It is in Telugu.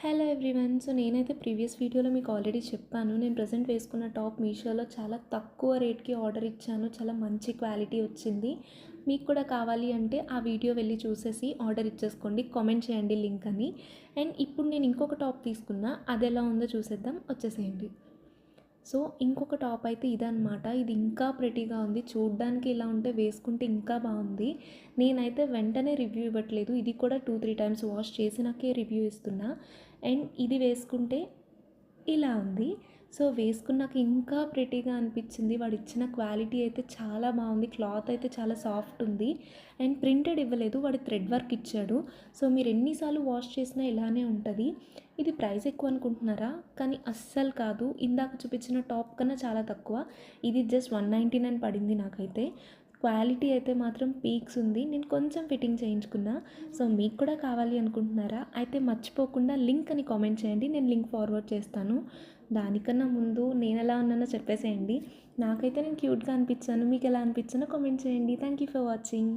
Hello everyone. సో నేనైతే ప్రీవియస్ వీడియోలో మీకు ఆల్రెడీ చెప్పాను. నేను ప్రెజెంట్ వేసుకున్న టాప్ మీషోలో చాలా తక్కువ రేట్కి ఆర్డర్ ఇచ్చాను. చాలా మంచి క్వాలిటీ వచ్చింది. మీకు కూడా కావాలి అంటే ఆ వీడియో వెళ్ళి చూసేసి ఆర్డర్ ఇచ్చేసుకోండి. కామెంట్ చేయండి లింక్ అని. అండ్ ఇప్పుడు నేను ఇంకొక టాప్ తీసుకున్నా, అది ఎలా ఉందో చూసేద్దాం, వచ్చేసేయండి. సో ఇంకొక టాప్ అయితే ఇదనమాట. ఇది ఇంకా ప్రెటీగా ఉంది. చూడ్డానికి ఇలా ఉంటే వేసుకుంటే ఇంకా బాగుంది. నేనైతే వెంటనే రివ్యూ ఇవ్వట్లేదు. ఇది కూడా 2-3 టైమ్స్ వాష్ చేసినాకే రివ్యూ ఇస్తున్నా. అండ్ ఇది వేసుకుంటే ఇలా ఉంది. సో వేసుకున్నాక ఇంకా ప్రెటీగా అనిపించింది. వాడు ఇచ్చిన క్వాలిటీ అయితే చాలా బాగుంది. క్లాత్ అయితే చాలా సాఫ్ట్ ఉంది. అండ్ ప్రింటెడ్ ఇవ్వలేదు, వాడు థ్రెడ్ వర్క్ ఇచ్చాడు. సో మీరు ఎన్నిసార్లు వాష్ చేసినా ఇలానే ఉంటుంది. ఇది ప్రైస్ ఎక్కువ అనుకుంటున్నారా? కానీ అస్సలు కాదు. ఇందాక చూపించిన టాప్ కన్నా చాలా తక్కువ. ఇది జస్ట్ 199 పడింది నాకైతే. క్వాలిటీ అయితే మాత్రం పీక్స్ ఉంది. నేను కొంచెం ఫిట్టింగ్ చేయించుకున్నా. సో మీకు కూడా కావాలి అనుకుంటున్నారా? అయితే మర్చిపోకుండా లింక్ అని కామెంట్ చేయండి. నేను లింక్ ఫార్వర్డ్ చేస్తాను. దానికన్నా ముందు నేను ఎలా ఉన్నానో చెప్పేసేయండి. నాకైతే నేను క్యూట్గా అనిపించాను. మీకు ఎలా అనిపించానో కామెంట్ చేయండి. Thank you for watching.